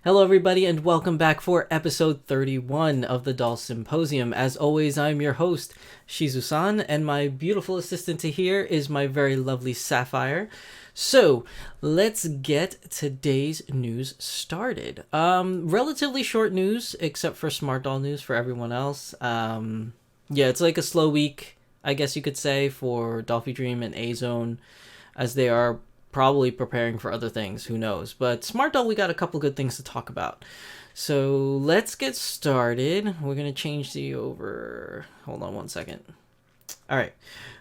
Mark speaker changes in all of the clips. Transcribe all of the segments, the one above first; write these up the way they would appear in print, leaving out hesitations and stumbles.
Speaker 1: Hello, everybody, and welcome back for episode 31 of the Doll Symposium. As always, I'm your host, Shizusan, and my beautiful assistant to here is my very lovely Sapphire. So, let's get today's news started. Relatively short news, except for Smart Doll news for everyone else. Yeah, it's like a slow week, I guess you could say, for Dolphy Dream and Azone, as they are probably preparing for other things, who knows. But Smart Doll, we got a couple good things to talk about. So let's get started. We're going to change the over. Hold on one second. All right.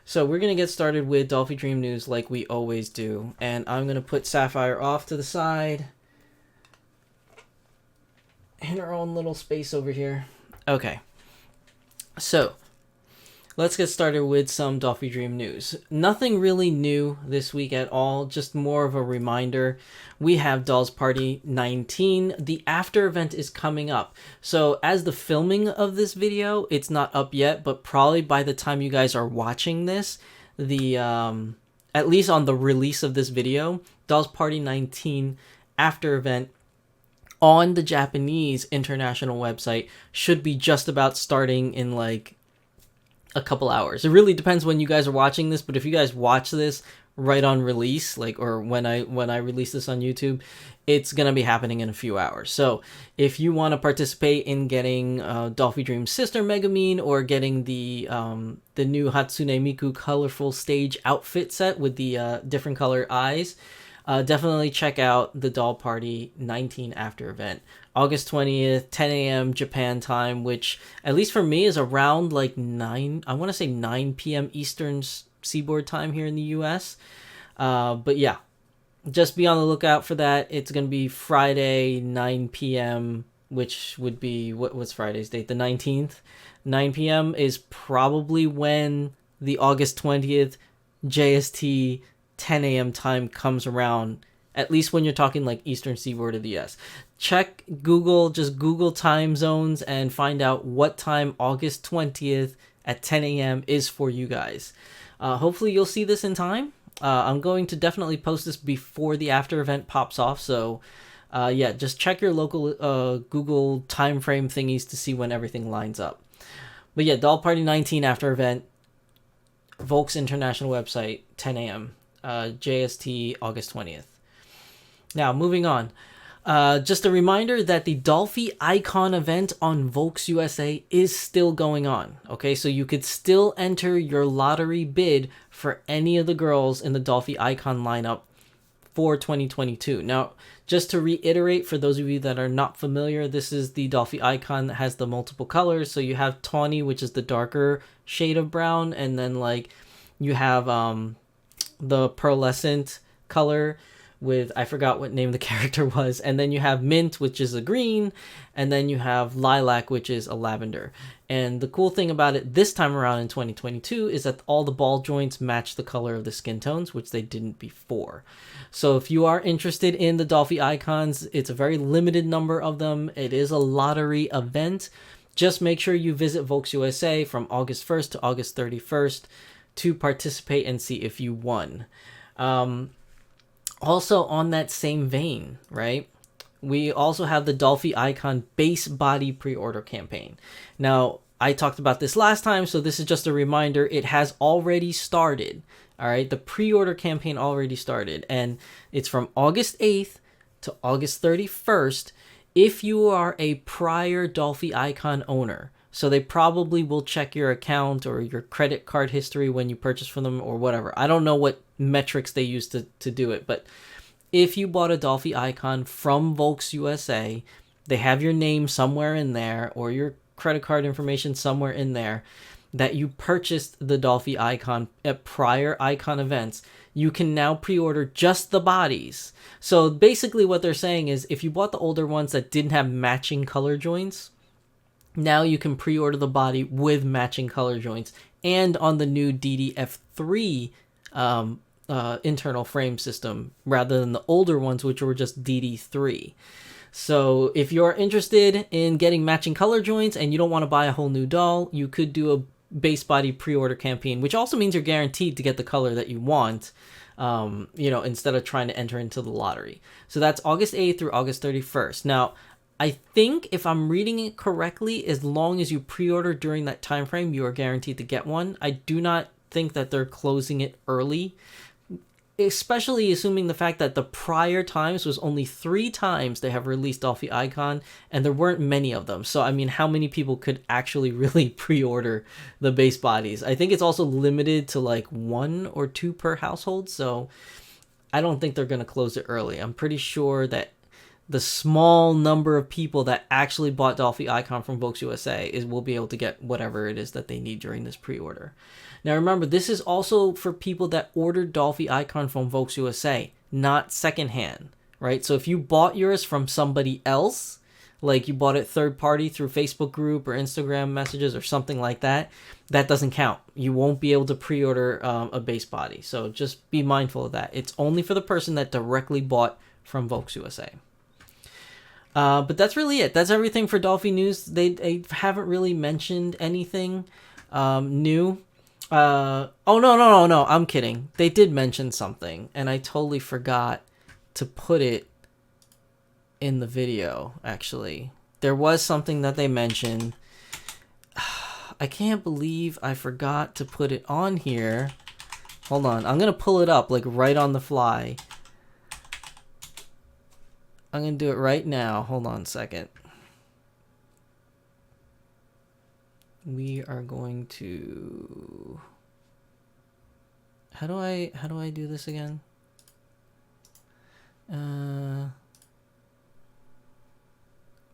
Speaker 1: So we're going to get started with Dolphy Dream news like we always do. And I'm going to put Sapphire off to the side in our own little space over here. Okay. So let's get started with some Dolphy Dream news. Nothing really new this week at all, just more of a reminder. We have Dolls Party 19. The after event is coming up. So as the filming of this video, it's not up yet, but probably by the time you guys are watching this, the at least on the release of this video, Dolls Party 19 after event on the Japanese international website should be just about starting in like a couple hours. It really depends when you guys are watching this, but if you guys watch this right on release, like, or when I release this on YouTube, it's gonna be happening in a few hours. So if you want to participate in getting Dolphy Dream's sister Megumin, or getting the new Hatsune Miku colorful stage outfit set with the different color eyes, definitely check out the Doll Party 19 after event. August 20th, 10 a.m. Japan time, which, at least for me, is around like 9 p.m. Eastern Seaboard time here in the U.S. But yeah, just be on the lookout for that. It's going to be Friday, 9 p.m., which would be, what's Friday's date? The 19th. 9 p.m. is probably when the August 20th JST 10 a.m. time comes around, at least when you're talking like Eastern Seaboard of the U.S. Check Google, just Google time zones and find out what time August 20th at 10 a.m. is for you guys. Hopefully you'll see this in time. I'm going to definitely post this before the after event pops off, so yeah, just check your local Google time frame thingies to see when everything lines up. But yeah, Doll Party 19 after event, Volk's international website, 10 a.m. JST August 20th. Now, moving on. Just a reminder that the Dolphy Icon event on Volks USA is still going on. Okay, so you could still enter your lottery bid for any of the girls in the Dolphy Icon lineup for 2022. Now, just to reiterate, for those of you that are not familiar, this is the Dolphy Icon that has the multiple colors. So you have Tawny, which is the darker shade of brown, and then like you have the pearlescent color with, I forgot what name the character was, and then you have Mint, which is a green, and then you have Lilac, which is a lavender. And the cool thing about it this time around in 2022 is that all the ball joints match the color of the skin tones, which they didn't before. So if you are interested in the Dolphy Icons, it's a very limited number of them. It is a lottery event. Just make sure you visit Volks USA from August 1st to August 31st to participate and see if you won. Also, on that same vein, right, we also have the Dolphy Icon base body pre-order campaign. Now, I talked about this last time, so this is just a reminder. It has already started. All right, the pre-order campaign already started, and it's from August 8th to August 31st if you are a prior Dolphy Icon owner. So they probably will check your account or your credit card history when you purchase from them or whatever. I don't know what metrics they use to do it, but if you bought a Dolphy Icon from Volks USA, they have your name somewhere in there or your credit card information somewhere in there that you purchased the Dolphy Icon at prior Icon events. You can now pre-order just the bodies. So basically what they're saying is, if you bought the older ones that didn't have matching color joints, now you can pre-order the body with matching color joints and on the new DDF3 internal frame system, rather than the older ones, which were just DD3. So if you're interested in getting matching color joints and you don't want to buy a whole new doll, you could do a base body pre-order campaign, which also means you're guaranteed to get the color that you want. instead of trying to enter into the lottery. So that's August 8th through August 31st. Now, I think if I'm reading it correctly, as long as you pre-order during that time frame, you are guaranteed to get one. I do not think that they're closing it early, especially assuming the fact that the prior times was only 3 times they have released Dolphy Icon, and there weren't many of them. So, I mean, how many people could actually really pre-order the base bodies? I think it's also limited to like 1 or 2 per household, so I don't think they're going to close it early. I'm pretty sure that the small number of people that actually bought Dolphy Icon from Volks USA will be able to get whatever it is that they need during this pre-order. Now remember, this is also for people that ordered Dolphy Icon from Volks USA, not secondhand, right? So if you bought yours from somebody else, like you bought it third party through Facebook group or Instagram messages or something like that, that doesn't count. You won't be able to pre-order a base body. So just be mindful of that. It's only for the person that directly bought from Volks USA. But that's really it. That's everything for Dolphy news. They haven't really mentioned anything new. Oh, no. I'm kidding. They did mention something, and I totally forgot to put it in the video, actually. There was something that they mentioned. I can't believe I forgot to put it on here. Hold on. I'm going to pull it up, like, right on the fly. I'm going to do it right now. Hold on a second. We are going to... How do I do this again? We're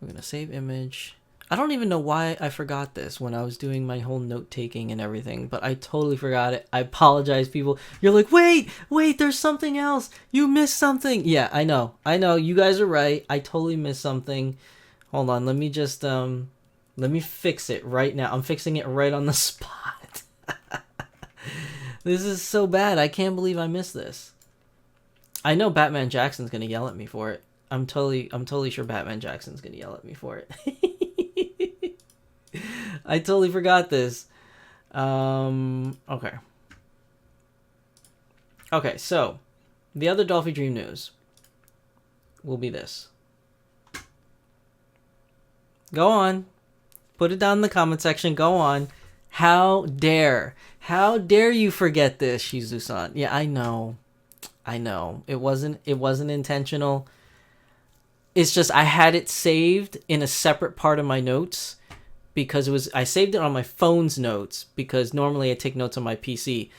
Speaker 1: going to save image. I don't even know why I forgot this when I was doing my whole note-taking and everything, but I totally forgot it. I apologize, people. You're like, wait, there's something else. You missed something. Yeah, I know. You guys are right. I totally missed something. Hold on. Let me just, let me fix it right now. I'm fixing it right on the spot. This is so bad. I can't believe I missed this. I know Batman Jackson's going to yell at me for it. I'm totally sure Batman Jackson's going to yell at me for it. I totally forgot this. Okay. Okay, so the other Dolphy Dream news will be this. Go on. Put it down in the comment section. Go on. How dare you forget this, Shizusan? Yeah, I know. It wasn't intentional. It's just I had it saved in a separate part of my notes because I saved it on my phone's notes because normally I take notes on my PC.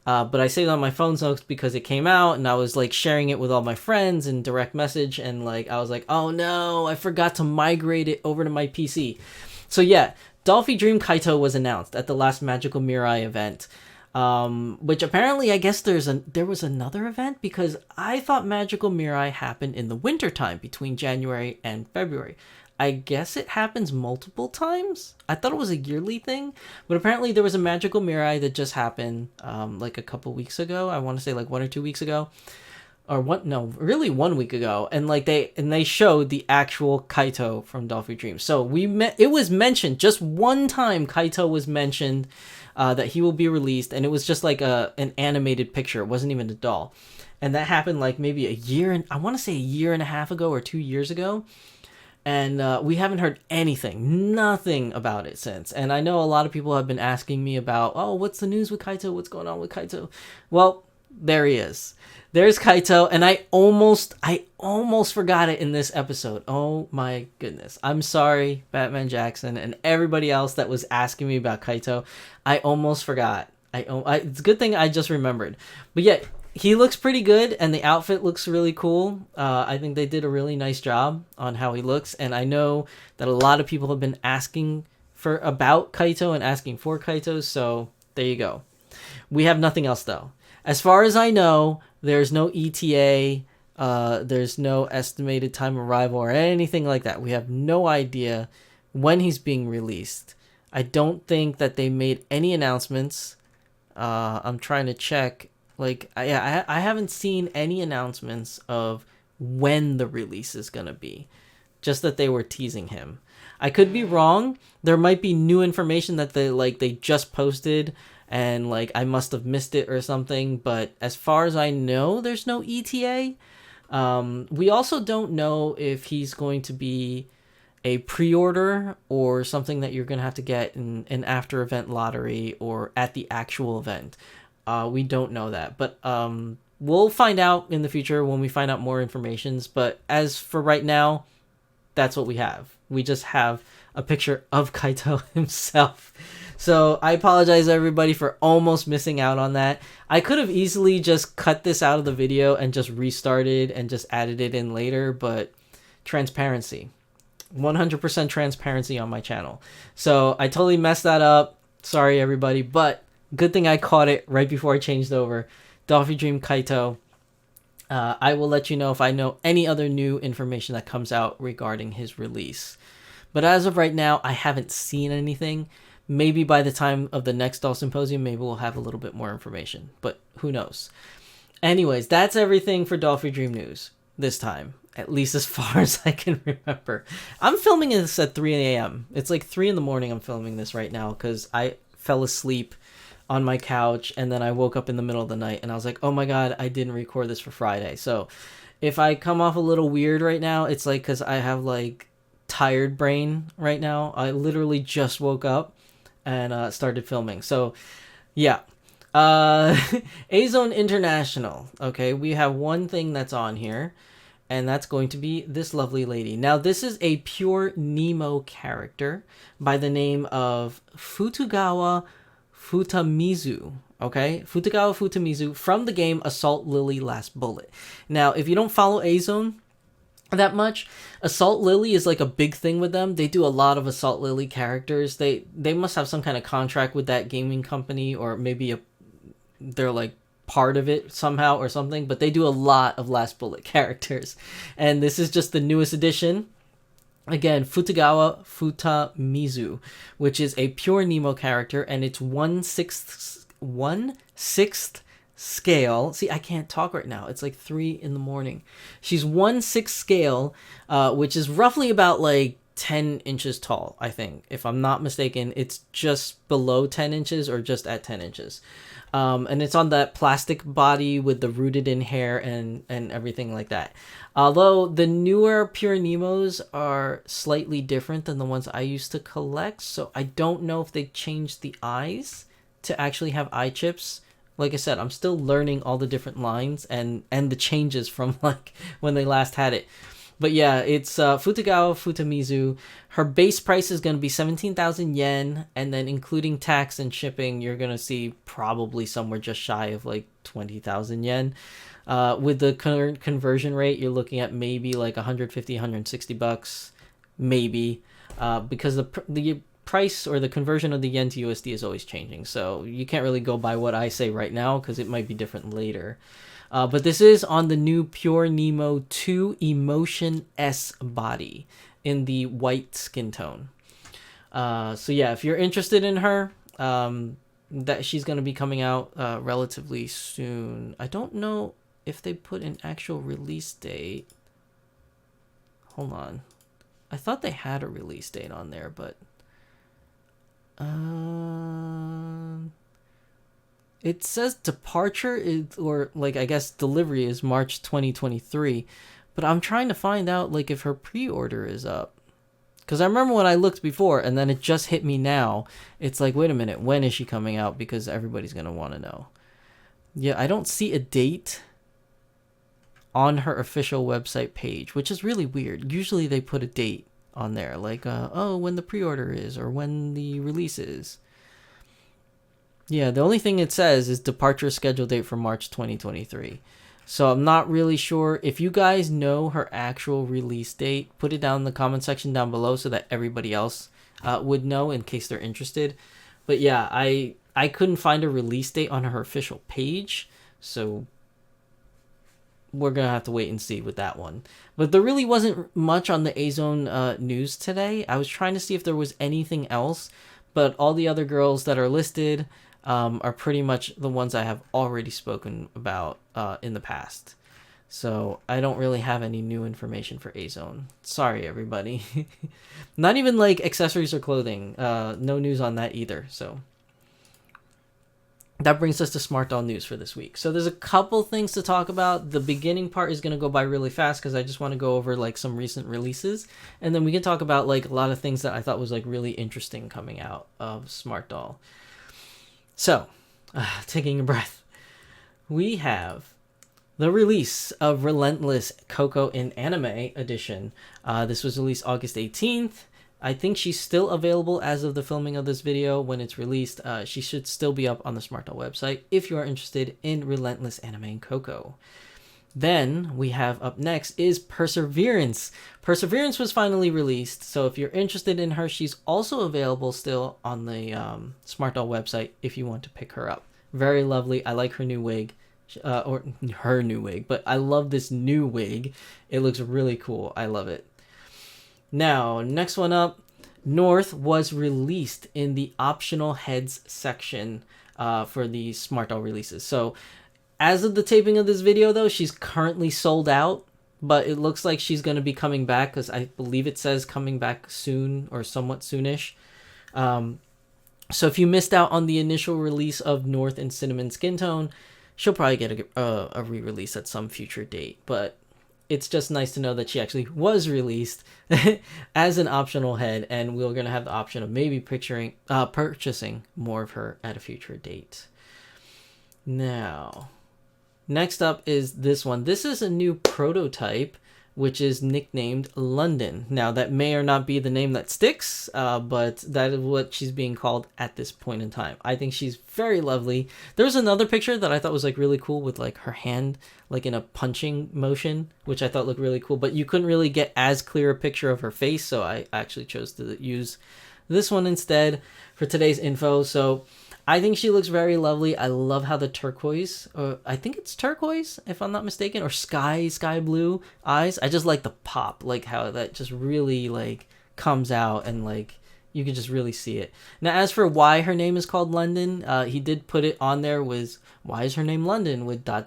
Speaker 1: But I saved it on my phone's notes because it came out and I was like sharing it with all my friends in direct message, and like I was like, oh no, I forgot to migrate it over to my PC. So yeah, Dolphy Dream Kaito was announced at the last Magical Mirai event. Which apparently I guess there was another event because I thought Magical Mirai happened in the wintertime between January and February. I guess it happens multiple times. I thought it was a yearly thing, but apparently there was a Magical Mirai that just happened like a couple weeks ago. I want to say like 1 or 2 weeks ago. Or really 1 week ago, and like they showed the actual Kaito from Dolphy Dream. So it was mentioned just one time. Kaito was mentioned that he will be released, and it was just like an animated picture. It wasn't even a doll, and that happened like maybe a year and I want to say a year and a half ago or 2 years ago. And we haven't heard nothing about it since. And I know a lot of people have been asking me about, oh, what's the news with Kaito? What's going on with Kaito? Well, there he is. There's Kaito, and I almost forgot it in this episode. Oh my goodness. I'm sorry, Batman Jackson, and everybody else that was asking me about Kaito. I almost forgot. It's a good thing I just remembered. But yeah, he looks pretty good, and the outfit looks really cool. I think they did a really nice job on how he looks, and I know that a lot of people have been asking about Kaito and asking for Kaito, so there you go. We have nothing else, though. As far as I know, there's no ETA, there's no estimated time of arrival or anything like that. We have no idea when he's being released. I don't think that they made any announcements. I'm trying to check. Like, I haven't seen any announcements of when the release is going to be. Just that they were teasing him. I could be wrong. There might be new information that they just posted and like I must have missed it or something, but as far as I know, there's no ETA. We also don't know if he's going to be a pre-order or something that you're going to have to get in an after event lottery or at the actual event. We don't know that, but we'll find out in the future when we find out more informations. But as for right now, that's what we have. We just have a picture of Kaito himself. So I apologize everybody for almost missing out on that. I could have easily just cut this out of the video and just restarted and just added it in later, but transparency. 100% transparency on my channel. So I totally messed that up. Sorry everybody, but good thing I caught it right before I changed over. Doll Dream Kaito. I will let you know if I know any other new information that comes out regarding his release. But as of right now, I haven't seen anything. Maybe by the time of the next Doll Symposium, maybe we'll have a little bit more information. But who knows? Anyways, that's everything for Doll Dream News this time. At least as far as I can remember. I'm filming this at 3 a.m. It's like 3 in the morning I'm filming this right now because I fell asleep on my couch and then I woke up in the middle of the night and I was like, oh my god, I didn't record this for Friday. So if I come off a little weird right now, it's like because I have like tired brain right now. I literally just woke up and started filming. So yeah. Azone International. Okay, we have one thing that's on here, and that's going to be this lovely lady. Now, this is a pure Nemo character by the name of Futagawa Futamizu. Okay, Futagawa Futamizu from the game Assault Lily Last Bullet. Now, if you don't follow Azone that much, Assault Lily is like a big thing with them. They do a lot of Assault Lily characters. They must have some kind of contract with that gaming company, or maybe they're like part of it somehow or something, but they do a lot of Last Bullet characters. And this is just the newest edition. Again, Futagawa Futamizu, which is a pure Nemo character, and it's 1/6 scale. See, I can't talk right now. It's like 3 in the morning. She's 1/6 scale, which is roughly about like 10 inches tall, I think. If I'm not mistaken, it's just below 10 inches or just at 10 inches. And it's on that plastic body with the rooted in hair and everything like that. Although the newer Pure Nemos are slightly different than the ones I used to collect, so I don't know if they changed the eyes to actually have eye chips. Like I said, I'm still learning all the different lines and the changes from like when they last had it. But yeah, it's Futagawa Futamizu. Her base price is going to be 17,000 yen, and then including tax and shipping, you're going to see probably somewhere just shy of like 20,000 yen. With the current conversion rate, you're looking at maybe like 150, 160 bucks, maybe, because the price or the conversion of the yen to USD is always changing. So you can't really go by what I say right now because it might be different later. But this is on the new Pure Nemo 2 Emotion S body in the white skin tone. So yeah, if you're interested in her, that she's going to be coming out relatively soon. I don't know if they put an actual release date. Hold on. I thought they had a release date on there, but it says departure is, or like I guess delivery is March 2023, but I'm trying to find out like if her pre-order is up. Because I remember when I looked before and then it just hit me now. It's like, wait a minute, when is she coming out? Because everybody's going to want to know. Yeah, I don't see a date on her official website page, which is really weird. Usually they put a date on there, like, oh, when the pre-order is or when the release is. Yeah, the only thing it says is departure schedule date for March 2023. So I'm not really sure. If you guys know her actual release date, put it down in the comment section down below so that everybody else would know in case they're interested. But yeah, I couldn't find a release date on her official page, so we're going to have to wait and see with that one. But there really wasn't much on the Azone news today. I was trying to see if there was anything else, but all the other girls that are listed are pretty much the ones I have already spoken about in the past. So I don't really have any new information for Azone. Sorry, everybody. Not even like accessories or clothing. No news on that either. So that brings us to Smart Doll news for this week. So there's a couple things to talk about. The beginning part is going to go by really fast because I just want to go over like some recent releases, and then we can talk about like a lot of things that I thought was like really interesting coming out of Smart Doll. So, taking a breath, we have the release of Relentless Coco in Anime Edition. This was released August 18th. I think she's still available as of the filming of this video. When it's released, she should still be up on the Smart Doll website if you are interested in Relentless Anime and Coco. Then we have up next is Perseverance. Perseverance was finally released, so if you're interested in her, she's also available still on the Smart Doll website if you want to pick her up. Very lovely. I like her new wig. Or her new wig, but I love this new wig. It looks really cool. I love it. Now, next one up, North was released in the optional heads section for the Smart Doll releases. So, as of the taping of this video, though, she's currently sold out, but it looks like she's going to be coming back because I believe it says coming back soon or somewhat soonish. So, if you missed out on the initial release of North in Cinnamon Skin Tone, she'll probably get a re-release at some future date, but it's just nice to know that she actually was released as an optional head, and we're going to have the option of maybe purchasing more of her at a future date. Now, next up is this one. This is a new prototype, which is nicknamed London. Now, that may or not be the name that sticks, but that is what she's being called at this point in time. I think she's very lovely. There's another picture that I thought was like really cool with like her hand like in a punching motion, which I thought looked really cool, but you couldn't really get as clear a picture of her face, so I actually chose to use this one instead for today's info. So I think she looks very lovely. I love how the turquoise, or I think it's turquoise if I'm not mistaken, or sky blue eyes. I just like the pop, like how that just really like comes out and like you can just really see it. Now, as for why her name is called London, he did put it on there with why is her name London with ... I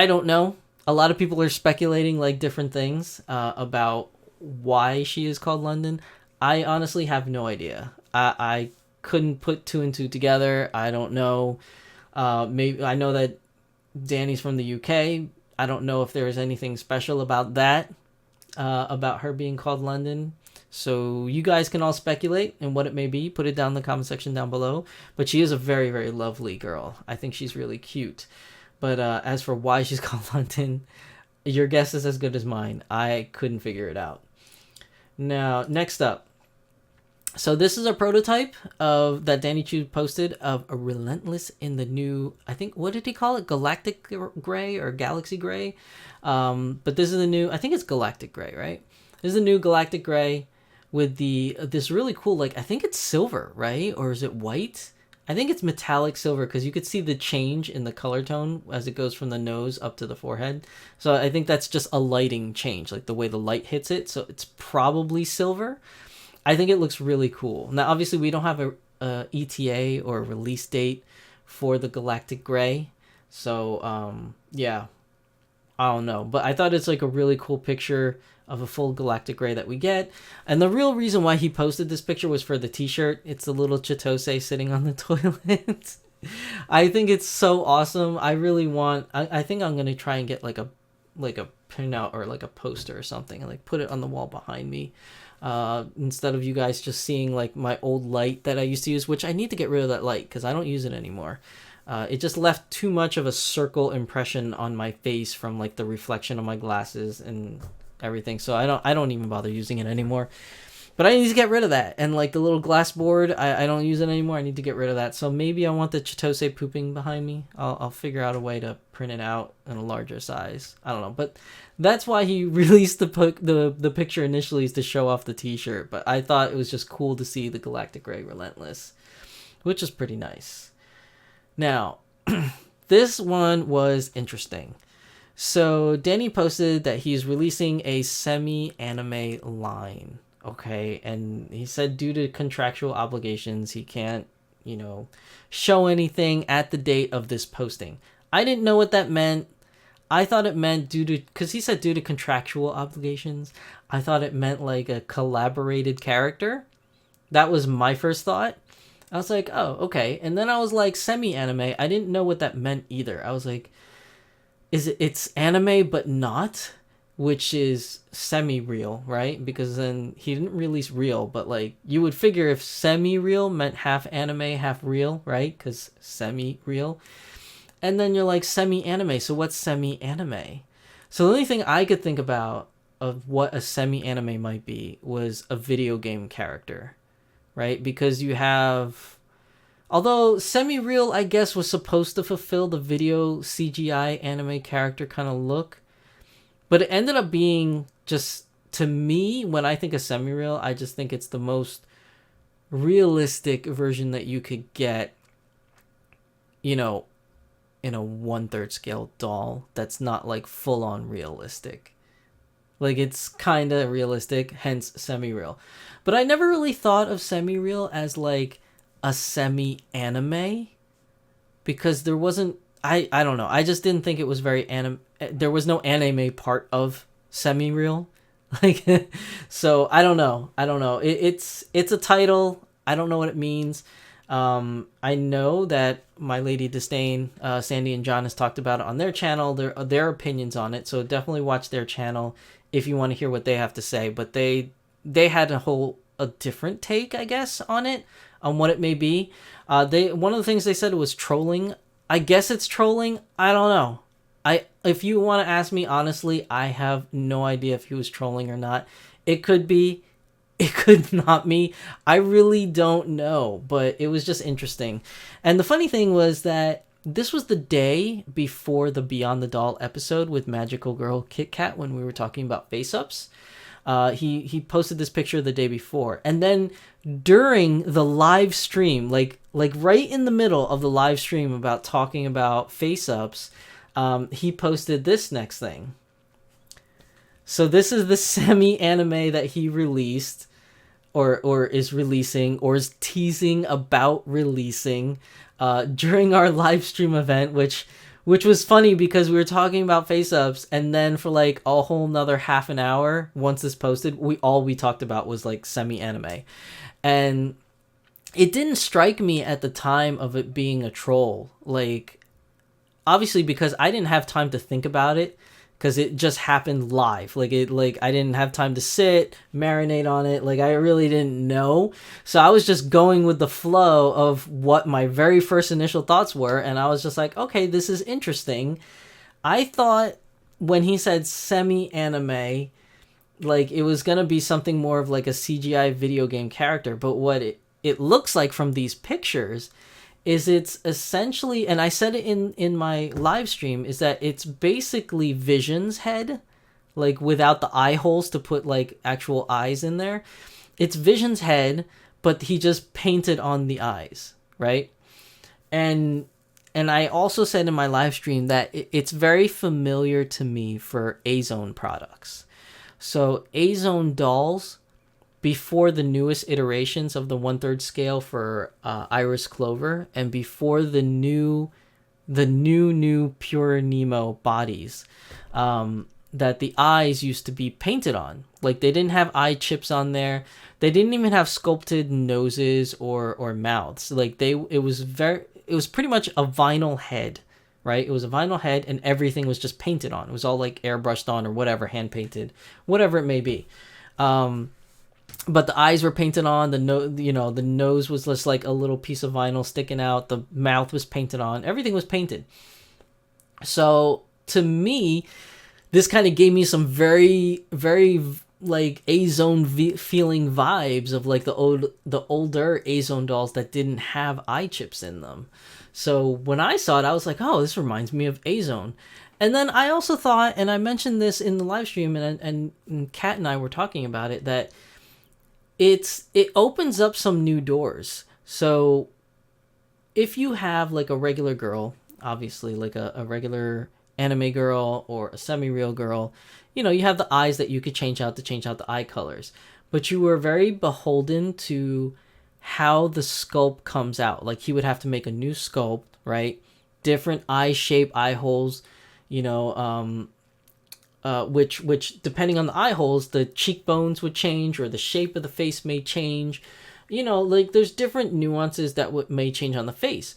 Speaker 1: don't know. A lot of people are speculating like different things about why she is called London. I honestly have no idea. I couldn't put two and two together. I don't know. Maybe I know that Danny's from the UK. I don't know if there's anything special about that, about her being called London. So you guys can all speculate and what it may be. Put it down in the comment section down below. But she is a very, very lovely girl. I think she's really cute. But as for why she's called London, your guess is as good as mine. I couldn't figure it out. Now, next up. So this is a prototype of that Danny Chu posted of a Relentless in the new, I think, what did he call it? Galactic Gray or Galaxy Gray? But this is the new, I think it's Galactic Gray, right? This is the new Galactic Gray with this really cool, like, I think it's silver, right? Or is it white? I think it's metallic silver because you could see the change in the color tone as it goes from the nose up to the forehead. So I think that's just a lighting change, like the way the light hits it. So it's probably silver. I think it looks really cool. Now, obviously, we don't have a ETA or a release date for the Galactic Gray. So, yeah, I don't know. But I thought it's like a really cool picture of a full Galactic Gray that we get. And the real reason why he posted this picture was for the t-shirt. It's the little Chitose sitting on the toilet. I think it's so awesome. I really want... I think I'm going to try and get like a printout or like a poster or something and like put it on the wall behind me. Instead of you guys just seeing like my old light that I used to use, which I need to get rid of that light because I don't use it anymore. It just left too much of a circle impression on my face from like the reflection of my glasses and everything. So I don't even bother using it anymore. But I need to get rid of that. And like the little glass board, I don't use it anymore. I need to get rid of that. So maybe I want the Chitose pooping behind me. I'll figure out a way to print it out in a larger size. I don't know. But that's why he released the picture initially, is to show off the t-shirt. But I thought it was just cool to see the Galactic Gray Relentless, which is pretty nice. Now, this one was interesting. So Danny posted that he's releasing a semi-anime line. Okay, and he said due to contractual obligations, he can't, show anything at the date of this posting. I didn't know what that meant. I thought it meant because he said due to contractual obligations. I thought it meant like a collaborated character. That was my first thought. I was like, oh, okay. And then I was like, semi-anime. I didn't know what that meant either. I was like, it's anime but not, which is semi-real, right? Because then he didn't release real, but like you would figure if semi-real meant half anime, half real, right? Because semi-real. And then you're like semi-anime. So what's semi-anime? So the only thing I could think about of what a semi-anime might be was a video game character, right? Because you have, although semi-real, I guess, was supposed to fulfill the video CGI anime character kind of look, but it ended up being just, to me, when I think of semi-real, I just think it's the most realistic version that you could get, you know, in a 1/3 scale doll that's not like full-on realistic. Like, it's kind of realistic, hence semi-real. But I never really thought of semi-real as like a semi-anime, because there wasn't, I don't know, I just didn't think it was very there was no anime part of semi-real. Like, so I don't know, it's a title. I don't know what it means. I know that my lady disdain, Sandy and John, has talked about it on their channel, their opinions on it, so definitely watch their channel if you want to hear what they have to say. But they had a different take, I guess, on it, on what it may be. One of the things they said was trolling. I guess it's trolling. I don't know. If you want to ask me honestly, I have no idea if he was trolling or not. It could be, it could not be. I really don't know, but it was just interesting. And the funny thing was that this was the day before the Beyond the Doll episode with Magical Girl Kit Kat, when we were talking about face-ups. He posted this picture the day before, and then during the live stream, like right in the middle of the live stream about talking about face-ups, he posted this next thing. So this is the semi-anime that he released, or is releasing, or is teasing about releasing, during our live stream event, which was funny because we were talking about face-ups, and then for like a whole nother half an hour, once this posted, we talked about was like semi-anime. And it didn't strike me at the time of it being a troll, like, obviously, because I didn't have time to think about it, because it just happened live. Like, I didn't have time to sit, marinate on it. Like, I really didn't know. So I was just going with the flow of what my very first initial thoughts were. And I was just like, okay, this is interesting. I thought when he said semi-anime, like, it was going to be something more of like a CGI video game character. But what it looks like from these pictures is it's essentially, and I said it in my live stream, is that it's basically Vision's head, like without the eye holes to put like actual eyes in there. It's Vision's head, but he just painted on the eyes, right? And I also said in my live stream that it's very familiar to me for Azone products. So Azone dolls, before the newest iterations of the 1/3 scale for Iris Clover, and before the new Pure Nemo bodies, that the eyes used to be painted on. Like, they didn't have eye chips on there. They didn't even have sculpted noses or mouths. Like, it was pretty much a vinyl head, right? It was a vinyl head, and everything was just painted on. It was all like airbrushed on or whatever, hand painted, whatever it may be. But the eyes were painted on. The nose was just like a little piece of vinyl sticking out. The mouth was painted on. Everything was painted. So to me, this kind of gave me some very, very like Azone feeling vibes of like the older Azone dolls that didn't have eye chips in them. So when I saw it, I was like, oh, this reminds me of Azone. And then I also thought, and I mentioned this in the live stream, and Kat and I were talking about it, that it opens up some new doors. So if you have like a regular girl, obviously like a regular anime girl or a semi-real girl, you have the eyes that you could change out the eye colors, but you were very beholden to how the sculpt comes out. Like, he would have to make a new sculpt, right? Different eye shape, eye holes, which depending on the eye holes, the cheekbones would change, or the shape of the face may change. you know, like there's different nuances that may change on the face.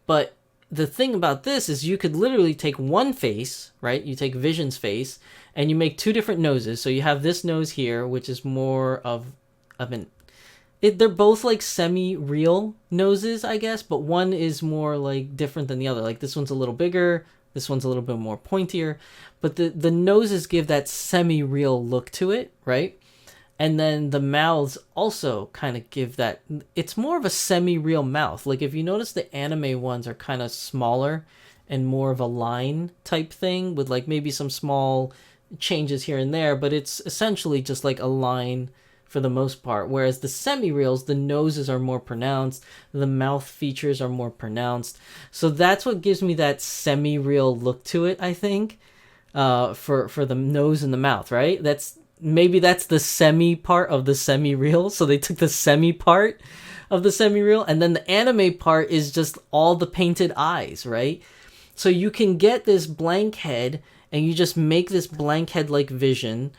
Speaker 1: But the thing about this is you could literally take one face, right? You take Vision's face and you make two different noses. So you have this nose here, which is more of an they're both like semi-real noses, I guess, but one is more like different than the other. Like this one's a little bigger, this one's a little bit more pointier, but the noses give that semi-real look to it, right? And then the mouths also kind of give that, it's more of a semi-real mouth. Like if you notice the anime ones are kind of smaller and more of a line type thing with like maybe some small changes here and there, but it's essentially just like a line for the most part. Whereas the semi-reals, the noses are more pronounced, the mouth features are more pronounced. So that's what gives me that semi-real look to it, I think, for the nose and the mouth, right? Maybe that's the semi part of the semi-real. So they took the semi part of the semi-real, and then the anime part is just all the painted eyes, right? So you can get this blank head and you just make this blank head like Vision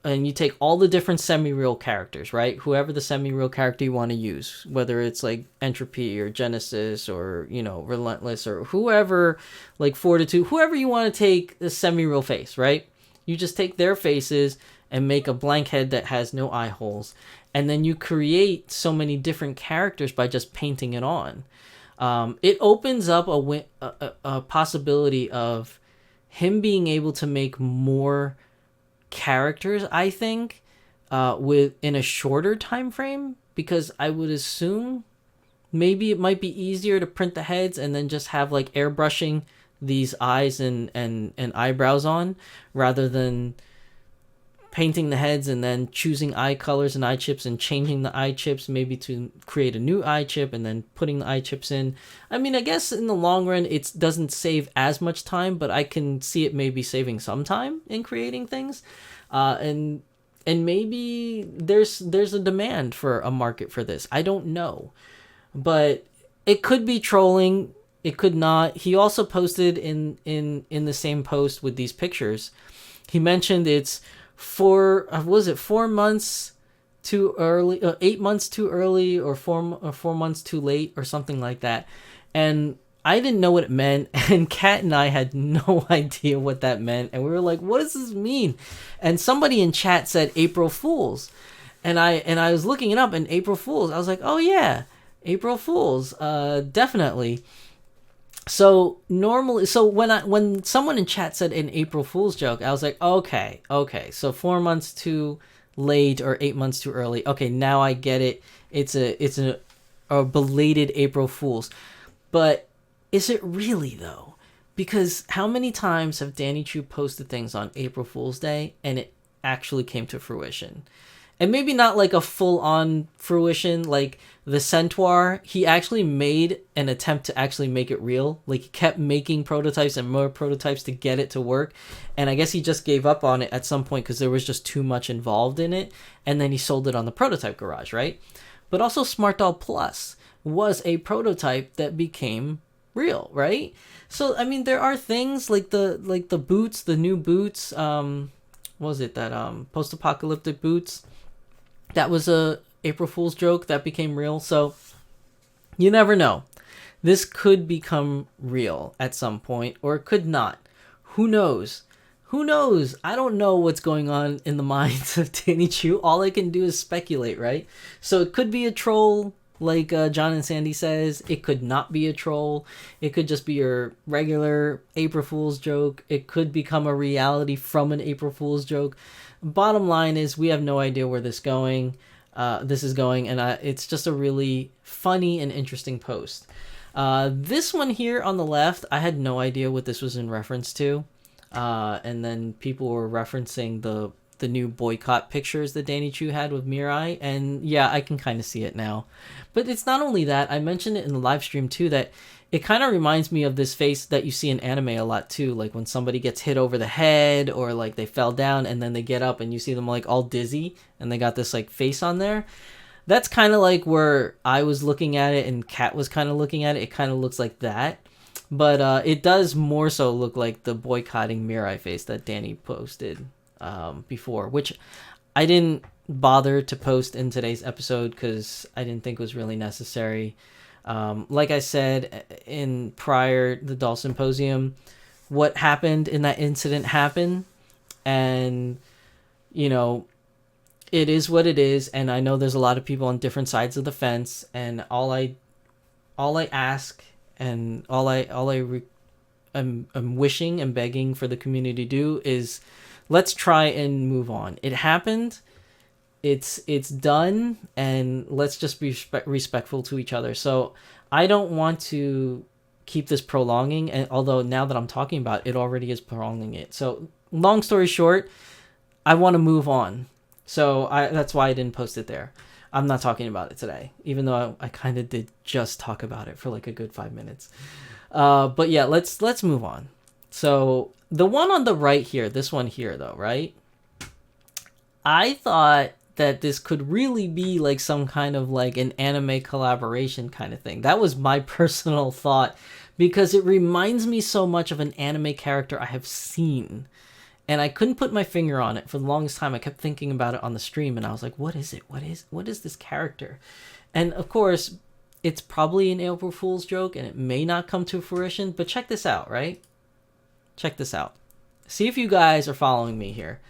Speaker 1: and you take all the different semi-real characters, right? Whoever the semi-real character you want to use, whether it's like Entropy or Genesis or, you know, Relentless or whoever, like Fortitude, whoever you want to take the semi-real face, right? You just take their faces and make a blank head that has no eye holes. And then you create so many different characters by just painting it on. It opens up a possibility of him being able to make more characters, I think, in a shorter time frame, because I would assume maybe it might be easier to print the heads and then just have like airbrushing these eyes and eyebrows on, rather than painting the heads and then choosing eye colors and eye chips and changing the eye chips maybe to create a new eye chip and then putting the eye chips in. I mean, I guess in the long run it doesn't save as much time, but I can see it maybe saving some time in creating things, and maybe there's a demand for a market for this. I don't know, but it could be trolling. It could not. He also posted in the same post with these pictures, he mentioned it's 4 months too early, 8 months too early, or 4 months too late, or something like that. And I didn't know what it meant, and Kat and I had no idea what that meant, and we were like, what does this mean? And somebody in chat said April Fools, and I was looking it up, and April Fools, I was like, oh yeah, April Fools, definitely. So normally, when someone in chat said an April Fool's joke, I was like, okay, so 4 months too late or 8 months too early. Okay, now I get it. It's a belated April Fool's. But is it really though? Because how many times have Danny Chu posted things on April Fool's Day and it actually came to fruition? And maybe not like a full-on fruition, like the Centaur, he actually made an attempt to actually make it real. Like, he kept making prototypes and more prototypes to get it to work. And I guess he just gave up on it at some point because there was just too much involved in it. And then he sold it on the prototype garage, right? But also Smart Doll Plus was a prototype that became real, right? So, I mean, there are things like the boots, the new boots, what was it, that post-apocalyptic boots? That was a April Fool's joke that became real. So you never know. This could become real at some point, or it could not. Who knows? Who knows? I don't know what's going on in the minds of Danny Chu. All I can do is speculate, right? So it could be a troll, like John and Sandy says. It could not be a troll. It could just be your regular April Fool's joke. It could become a reality from an April Fool's joke. Bottom line is, we have no idea where this is going, and it's just a really funny and interesting post. This one here on the left, I had no idea what this was in reference to, and then people were referencing the new boycott pictures that Danny Chu had with Mirai, and yeah, I can kind of see it now. But it's not only that, I mentioned it in the live stream too, that it kind of reminds me of this face that you see in anime a lot too, like when somebody gets hit over the head, or like they fell down and then they get up and you see them like all dizzy and they got this like face on there. That's kind of like where I was looking at it and Kat was kind of looking at it. It kind of looks like that, but it does more so look like the boycotting Mirai face that Danny posted before, which I didn't bother to post in today's episode because I didn't think it was really necessary. Like I said in the Doll Symposium, what happened in that incident happened, and you know, it is what it is. And I know there's a lot of people on different sides of the fence, and all I ask and I'm wishing and begging for the community to do is let's try and move on. It happened. It's done, and let's just be respectful to each other. So I don't want to keep this prolonging, and although now that I'm talking about it, already is prolonging it. So long story short, I want to move on. So that's why I didn't post it there. I'm not talking about it today, even though I kind of did just talk about it for like a good 5 minutes. But yeah, let's move on. So the one on the right here, this one here though, right? I thought that this could really be like some kind of like an anime collaboration kind of thing. That was my personal thought, because it reminds me so much of an anime character I have seen. And I couldn't put my finger on it for the longest time. I kept thinking about it on the stream, and I was like, what is it? What is this character? And of course, it's probably an April Fool's joke, and it may not come to fruition, but check this out, right? Check this out. See if you guys are following me here.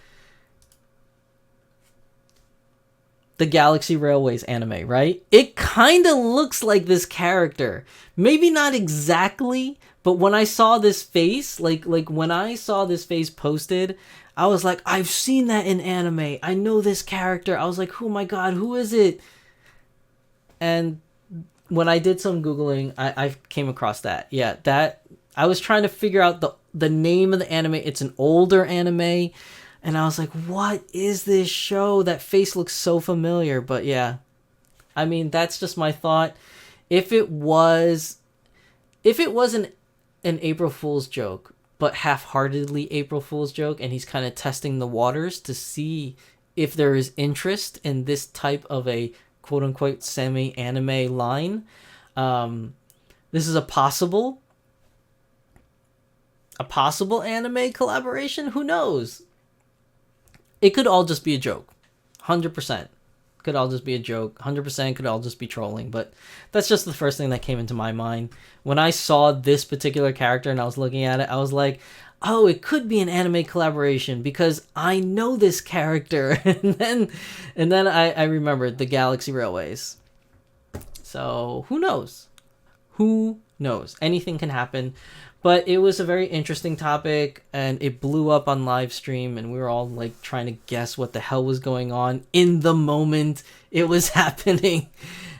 Speaker 1: The Galaxy Railways anime, right? It kind of looks like this character. Maybe not exactly, but when I saw this face, like when I saw this face posted, I was like, I've seen that in anime. I know this character. I was like, oh my god, who is it? And when I did some Googling, I came across that. Yeah, that I was trying to figure out the name of the anime. It's an older anime. And I was like, what is this show? That face looks so familiar. But yeah, I mean, that's just my thought. If it was an April Fool's joke, but half-heartedly April Fool's joke, and he's kind of testing the waters to see if there is interest in this type of a quote-unquote semi-anime line, this is a possible anime collaboration. Who knows? It could all just be a joke. 100%. Could all just be a joke. 100% could all just be trolling. But that's just the first thing that came into my mind. When I saw this particular character and I was looking at it, I was like, oh, it could be an anime collaboration because I know this character. and then I remembered the Galaxy Railways. So who knows? Who knows? Anything can happen. But it was a very interesting topic, and it blew up on live stream, and we were all like trying to guess what the hell was going on in the moment it was happening.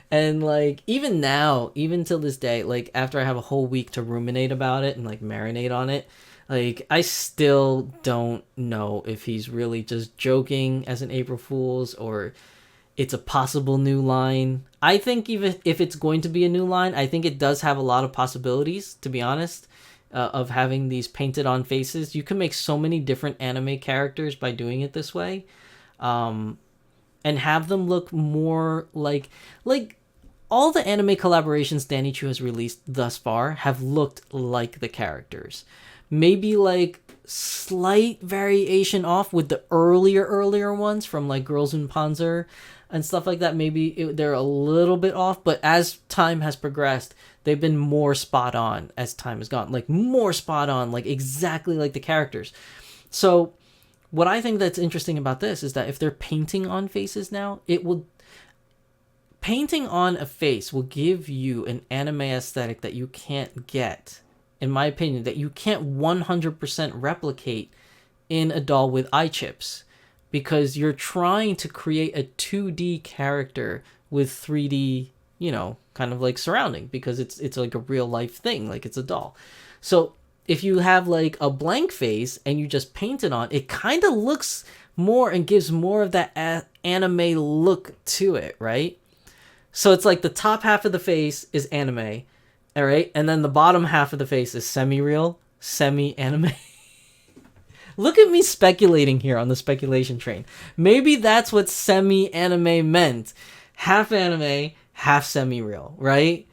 Speaker 1: And like even now, even till this day, like after I have a whole week to ruminate about it and like marinate on it, like I still don't know if he's really just joking as an April Fool's or it's a possible new line. I think even if it's going to be a new line, I think it does have a lot of possibilities, to be honest. Of having these painted on faces. You can make so many different anime characters by doing it this way, and have them look more like all the anime collaborations Danny Chu has released thus far have looked like the characters. Maybe like slight variation off with the earlier ones from like Girls in Panzer and stuff like that. Maybe they're a little bit off, but as time has progressed, they've been more spot on as time has gone. Like more spot on, like exactly like the characters. So what I think that's interesting about this is that if they're painting on faces now, painting on a face will give you an anime aesthetic that you can't get, in my opinion, that you can't 100% replicate in a doll with eye chips, because you're trying to create a 2D character with 3D, kind of like surrounding, because it's like a real life thing, like it's a doll. So if you have like a blank face and you just paint it on, it kind of looks more and gives more of that anime look to it, right? So it's like the top half of the face is anime, all right? And then the bottom half of the face is semi-real, semi-anime. Look at me speculating here on the speculation train. Maybe that's what semi-anime meant. Half anime, half semi-real, right?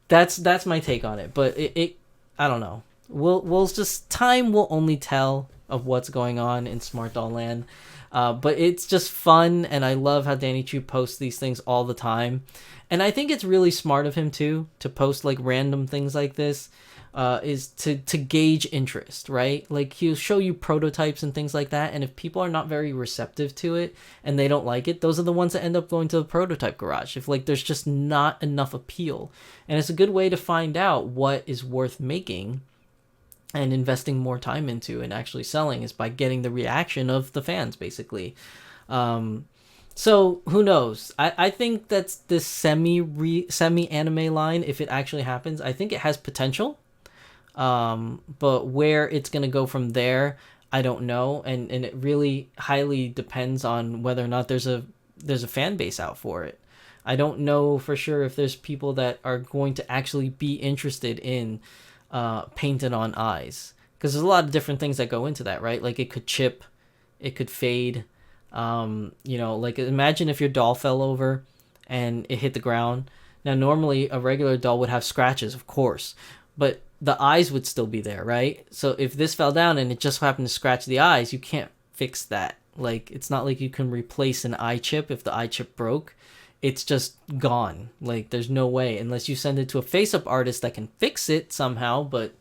Speaker 1: That's my take on it. But it I don't know. We'll just, time will only tell of what's going on in Smart Doll Land. But it's just fun, and I love how Danny Chu posts these things all the time. And I think it's really smart of him too to post like random things like this, is to gauge interest, right? Like he'll show you prototypes and things like that, and if people are not very receptive to it and they don't like it, those are the ones that end up going to the prototype garage. If like there's just not enough appeal, and it's a good way to find out what is worth making and investing more time into and actually selling, is by getting the reaction of the fans, basically. So who knows? I think that's this semi anime line. If it actually happens, I think it has potential. But where it's gonna go from there, I don't know, and it really highly depends on whether or not there's a fan base out for it. I don't know for sure if there's people that are going to actually be interested in painted on eyes, because there's a lot of different things that go into that, right? Like it could chip, it could fade. Like imagine if your doll fell over and it hit the ground. Now normally a regular doll would have scratches, of course, but the eyes would still be there, right? So if this fell down and it just happened to scratch the eyes, you can't fix that. Like it's not like you can replace an eye chip if the eye chip broke. It's just gone. Like there's no way, unless you send it to a face-up artist that can fix it somehow. But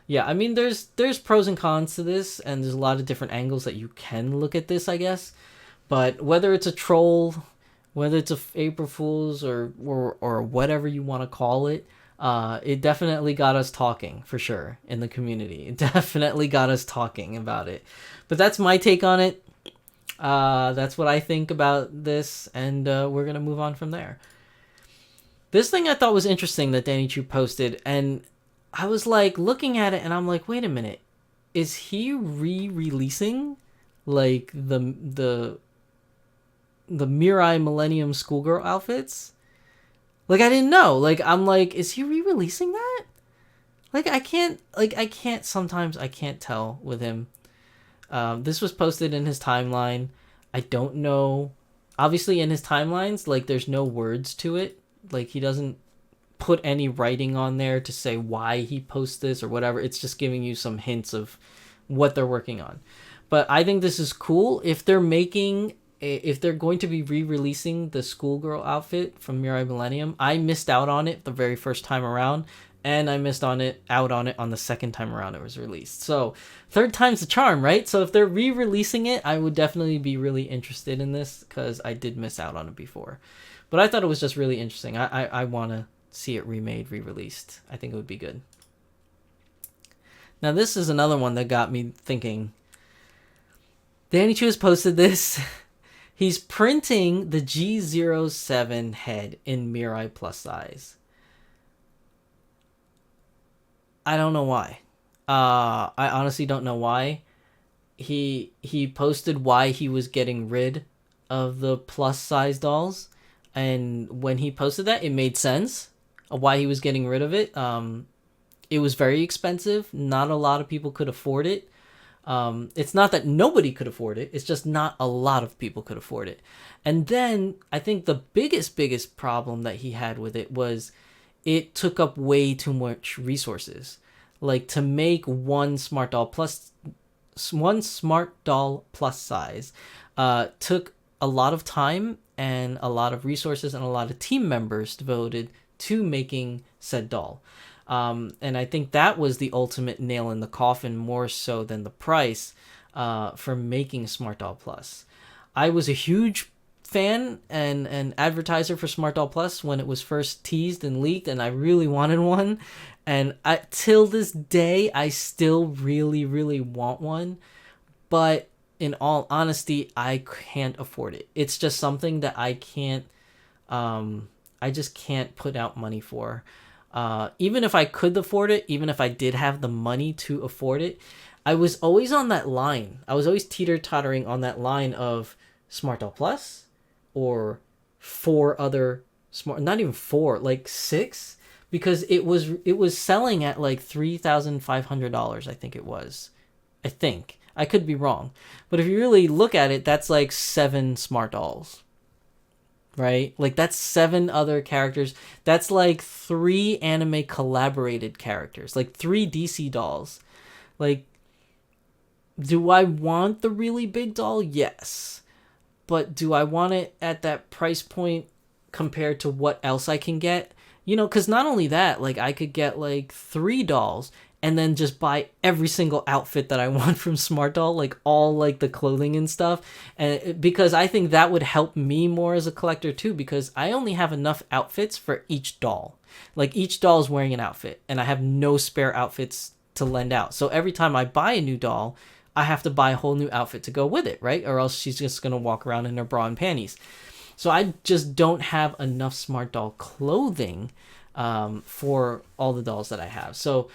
Speaker 1: yeah, I mean there's pros and cons to this, and there's a lot of different angles that you can look at this, I guess. But whether it's a troll, whether it's a April Fool's or whatever you want to call it, it definitely got us talking, for sure, in the community. It definitely got us talking about it. But that's my take on it. That's what I think about this, and we're gonna move on from there. This thing I thought was interesting that Danny Chu posted, and I was like looking at it, and I'm like, wait a minute, is he re-releasing like the Mirai Millennium schoolgirl outfits? Like I didn't know. Like I'm like, is he re-releasing that? Like I can't sometimes I can't tell with him. This was posted in his timeline. I don't know. Obviously, in his timelines, like there's no words to it. Like he doesn't put any writing on there to say why he posts this or whatever. It's just giving you some hints of what they're working on. But I think this is cool. If they're going to be re-releasing the schoolgirl outfit from Mirai Millennium, I missed out on it the very first time around. And I missed out on it on the second time around it was released. So third time's the charm, right? So if they're re-releasing it, I would definitely be really interested in this, because I did miss out on it before. But I thought it was just really interesting. I want to see it remade, re-released. I think it would be good. Now this is another one that got me thinking. Danny Chu has posted this. He's printing the G07 head in Mirai plus size. I don't know why. I honestly don't know why. He posted why he was getting rid of the plus size dolls, and when he posted that, it made sense of why he was getting rid of it. It was very expensive. Not a lot of people could afford it. It's not that nobody could afford it. It's just not a lot of people could afford it. And then I think the biggest problem that he had with it was it took up way too much resources. Like to make one smart doll plus size took a lot of time and a lot of resources and a lot of team members devoted to making said doll. And I think that was the ultimate nail in the coffin, more so than the price, for making Smart Doll Plus. I was a huge fan and an advertiser for Smart Doll Plus when it was first teased and leaked, and I really wanted one. And till this day, I still really, really want one. But in all honesty, I can't afford it. It's just something that I just can't put out money for. Even if I could afford it, even if I did have the money to afford it, I was always on that line. I was always teeter-tottering on that line of Smart Doll Plus or 4 other smart, not even 4, like 6, because it was selling at like $3,500, I think it was. I think. I could be wrong. But if you really look at it, that's like 7 smart dolls. Right? Like that's 7 other characters. That's like 3 anime collaborated characters. Like 3 DC dolls. Like Do I want the really big doll? Yes. But do I want it at that price point compared to what else I can get? You know, because not only that, like I could get like 3 dolls and then just buy every single outfit that I want from Smart Doll, like all like the clothing and stuff. And because I think that would help me more as a collector too, because I only have enough outfits for each doll. Like each doll is wearing an outfit and I have no spare outfits to lend out. So every time I buy a new doll, I have to buy a whole new outfit to go with it, right? Or else she's just going to walk around in her bra and panties. So I just don't have enough Smart Doll clothing for all the dolls that I have. So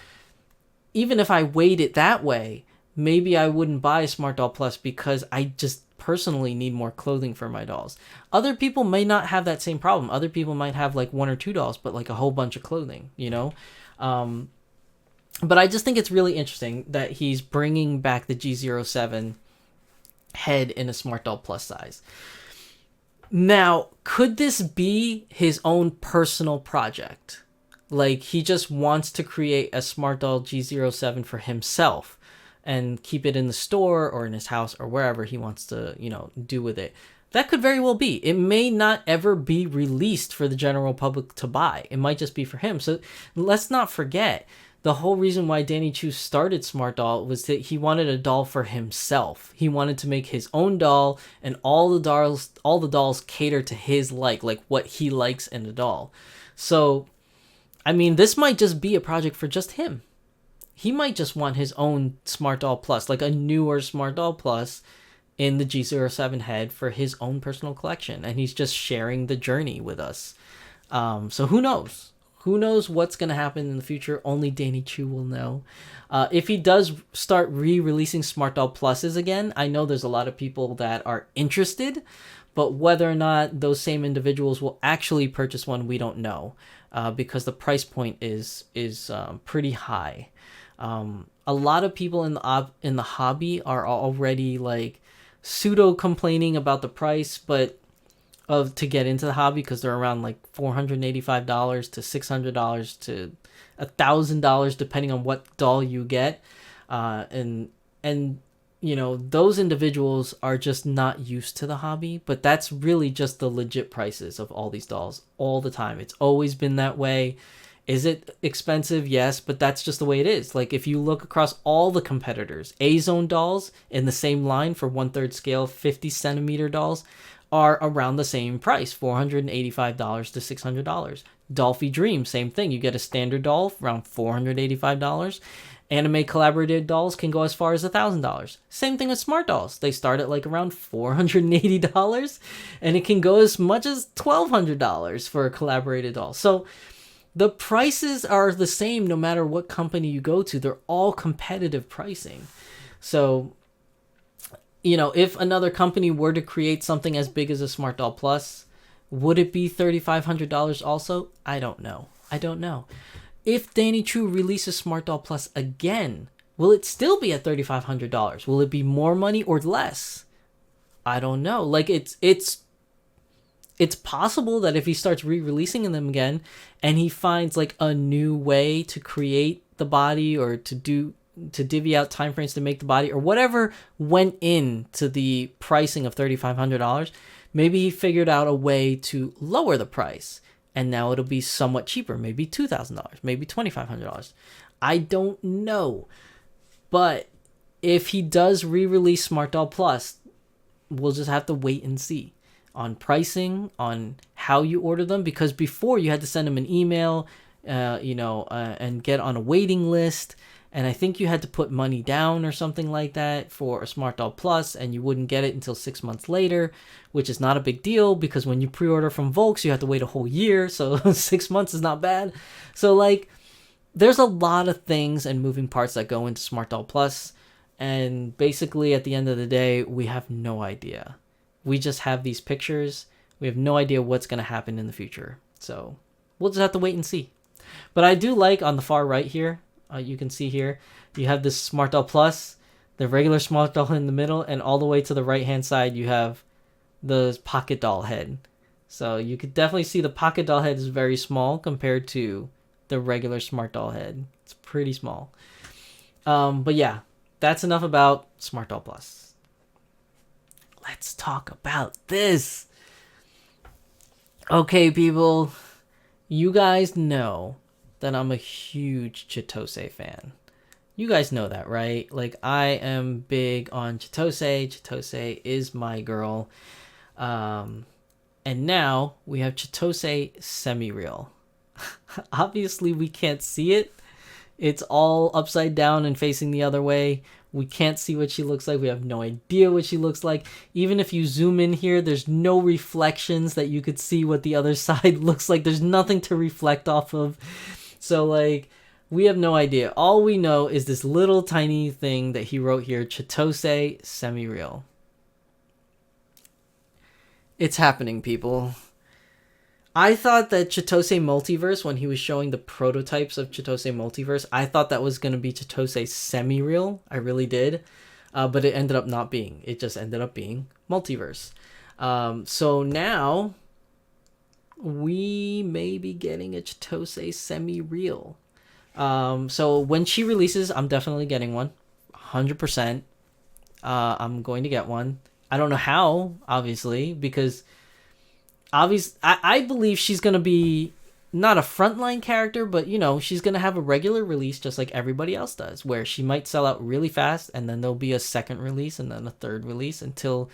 Speaker 1: even if I weighed it that way, maybe I wouldn't buy a Smart Doll Plus because I just personally need more clothing for my dolls. Other people may not have that same problem. Other people might have like 1 or 2 dolls, but like a whole bunch of clothing, you know? But I just think it's really interesting that he's bringing back the G07 head in a Smart Doll Plus size. Now, could this be his own personal project? Like, he just wants to create a Smart Doll G07 for himself and keep it in the store or in his house or wherever he wants to, you know, do with it. That could very well be. It may not ever be released for the general public to buy. It might just be for him. So let's not forget, the whole reason why Danny Chu started Smart Doll was that he wanted a doll for himself. He wanted to make his own doll, and all the dolls cater to his like what he likes in a doll. So, I mean, this might just be a project for just him. He might just want his own Smart Doll Plus, like a newer Smart Doll Plus in the G07 head for his own personal collection, and he's just sharing the journey with us. So who knows? Who knows what's going to happen in the future? Only Danny Chu will know. If he does start re-releasing Smart Doll Pluses again, I know there's a lot of people that are interested, but whether or not those same individuals will actually purchase one, we don't know, because the price point is pretty high. A lot of people in the hobby are already like pseudo complaining about the price, but to get into the hobby, because they're around like $485 to $600 to $1,000 depending on what doll you get, and you know, those individuals are just not used to the hobby. But that's really just the legit prices of all these dolls all the time. It's always been that way. Is it expensive? Yes, but that's just the way it is. Like if you look across all the competitors, Azone dolls in the same line for 1/3 scale 50 centimeter dolls are around the same price, $485 to $600. Dolphy Dream, same thing. You get a standard doll around $485. Anime collaborated dolls can go as far as $1,000. Same thing with Smart Dolls. They start at like around $480, and it can go as much as $1,200 for a collaborated doll. So the prices are the same no matter what company you go to. They're all competitive pricing. So, you know, if another company were to create something as big as a Smart Doll Plus, would it be $3,500 also? I don't know. If Danny Chu releases Smart Doll Plus again, will it still be at $3,500? Will it be more money or less? I don't know. Like it's possible that if he starts re-releasing them again and he finds like a new way to create the body or to divvy out time frames to make the body or whatever went into the pricing of $3,500, maybe he figured out a way to lower the price and now it'll be somewhat cheaper, maybe $2,000, maybe $2,500. I don't know. But if he does re-release Smart Doll Plus, we'll just have to wait and see on pricing, on how you order them, because before you had to send them an email, and get on a waiting list. And I think you had to put money down or something like that for a Smart Doll Plus, and you wouldn't get it until 6 months later, which is not a big deal because when you pre-order from Volks, you have to wait a whole year. So 6 months is not bad. So like, there's a lot of things and moving parts that go into Smart Doll Plus. And basically at the end of the day, we have no idea. We just have these pictures. We have no idea what's going to happen in the future. So we'll just have to wait and see. But I do like on the far right here, you can see here, you have this Smart Doll Plus, the regular Smart Doll in the middle, and all the way to the right-hand side, you have the Pocket Doll head. So you could definitely see the Pocket Doll head is very small compared to the regular Smart Doll head. It's pretty small. But yeah, that's enough about Smart Doll Plus. Let's talk about this. Okay, people. You guys know that I'm a huge Chitose fan. You guys know that, right? Like, I am big on Chitose. Chitose is my girl. And now we have Chitose semi-real. Obviously, we can't see it. It's all upside down and facing the other way. We can't see what she looks like. We have no idea what she looks like. Even if you zoom in here, there's no reflections that you could see what the other side looks like. There's nothing to reflect off of. So, like, we have no idea. All we know is this little tiny thing that he wrote here, Chitose semi-real. It's happening, people. I thought that Chitose Multiverse, when he was showing the prototypes of Chitose Multiverse, I thought that was going to be Chitose semi-real. I really did. But it ended up not being. It just ended up being Multiverse. So now we may be getting a Chitose semi-real. So when she releases, I'm definitely getting one. 100%. I'm going to get one. I don't know how, obviously, because... I believe she's going to be not a frontline character, but, you know, she's going to have a regular release just like everybody else does, where she might sell out really fast, and then there'll be a second release and then a third release until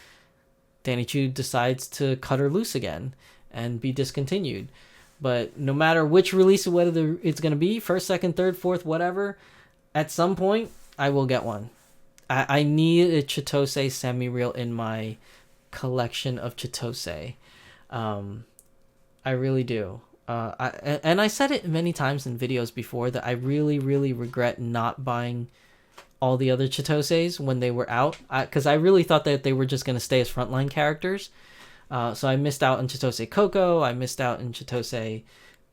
Speaker 1: Danny Chu decides to cut her loose again and be discontinued. But no matter which release, whether it's going to be first, second, third, fourth, whatever, at some point, I will get one. I need a Chitose semi-real in my collection of Chitose. I really do. I said it many times in videos before that I really, really regret not buying all the other Chitoses when they were out, because I really thought that they were just going to stay as frontline characters. So I missed out on Chitose Coco. I missed out on Chitose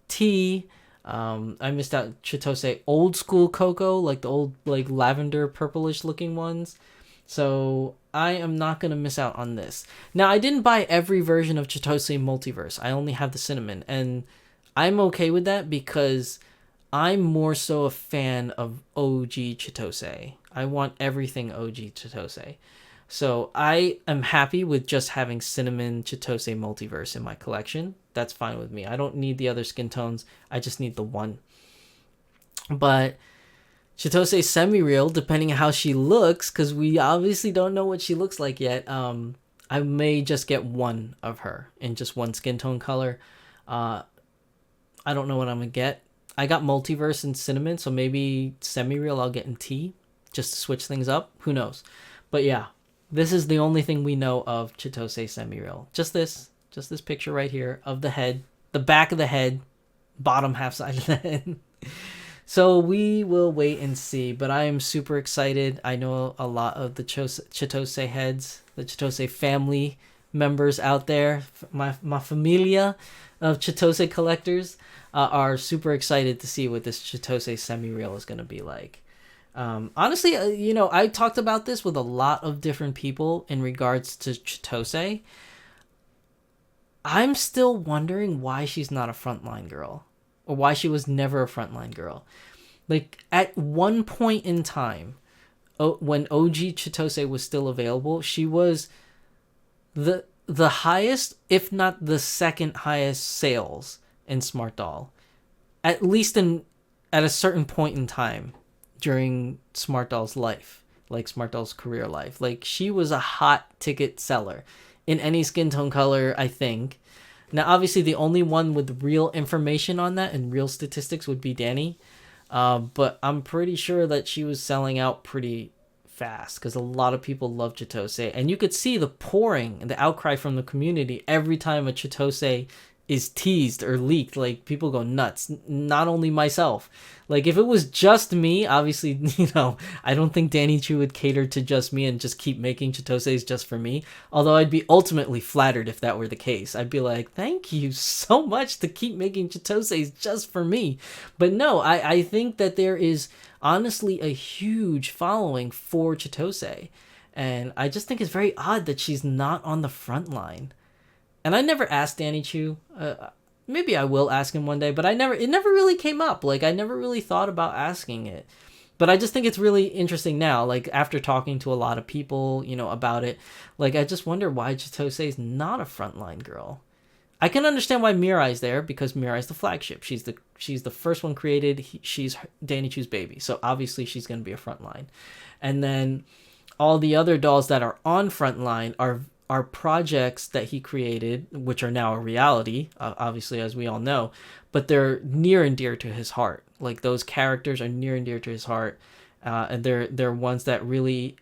Speaker 1: T. I missed out Chitose old school Coco, like the old like lavender purplish looking ones. So I am not going to miss out on this. Now, I didn't buy every version of Chitose Multiverse. I only have the cinnamon. And I'm okay with that because I'm more so a fan of OG Chitose. I want everything OG Chitose. So I am happy with just having cinnamon Chitose Multiverse in my collection. That's fine with me. I don't need the other skin tones. I just need the one. But... Chitose semi-real, depending on how she looks, because we obviously don't know what she looks like yet, I may just get one of her in just one skin tone color. I don't know what I'm going to get. I got Multiverse and Cinnamon, so maybe semi-real I'll get in T, just to switch things up. Who knows? But yeah, this is the only thing we know of Chitose semi-real. Just this picture right here of the head, the back of the head, bottom half side of the head. So we will wait and see, but I am super excited. I know a lot of the Chitose heads, the Chitose family members out there, my familia of Chitose collectors are super excited to see what this Chitose semi-real is going to be like. Honestly, you know, I talked about this with a lot of different people in regards to Chitose. I'm still wondering why she's not a frontline girl. Or why she was never a frontline girl. Like, at one point in time, when OG Chitose was still available, she was the highest, if not the second highest sales in Smart Doll. At least at a certain point in time during Smart Doll's life. Like, Smart Doll's career life. Like, she was a hot ticket seller. In any skin tone color, I think. Now, obviously, the only one with real information on that and real statistics would be Danny. But I'm pretty sure that she was selling out pretty fast because a lot of people love Chitose. And you could see the pouring and the outcry from the community every time a Chitose is teased or leaked. Like, people go nuts. Not only myself. Like, if it was just me, obviously, you know, I don't think Danny Chu would cater to just me and just keep making Chitoses just for me. Although I'd be ultimately flattered if that were the case. I'd be like, thank you so much to keep making Chitoses just for me. But no, I think that there is honestly a huge following for Chitose. And I just think it's very odd that she's not on the front line. And I never asked Danny Chu. Maybe I will ask him one day, but it never really came up. Like, I never really thought about asking it. But I just think it's really interesting now, like after talking to a lot of people, about it. Like I just wonder why Chitose is not a frontline girl. I can understand why Mirai's there because Mirai's the flagship. She's the first one created. She's Danny Chu's baby, so obviously she's going to be a frontline. And then all the other dolls that are on frontline are projects that he created, which are now a reality, obviously, as we all know. But they're near and dear to his heart. Like those characters are near and dear to his heart, and they're ones that really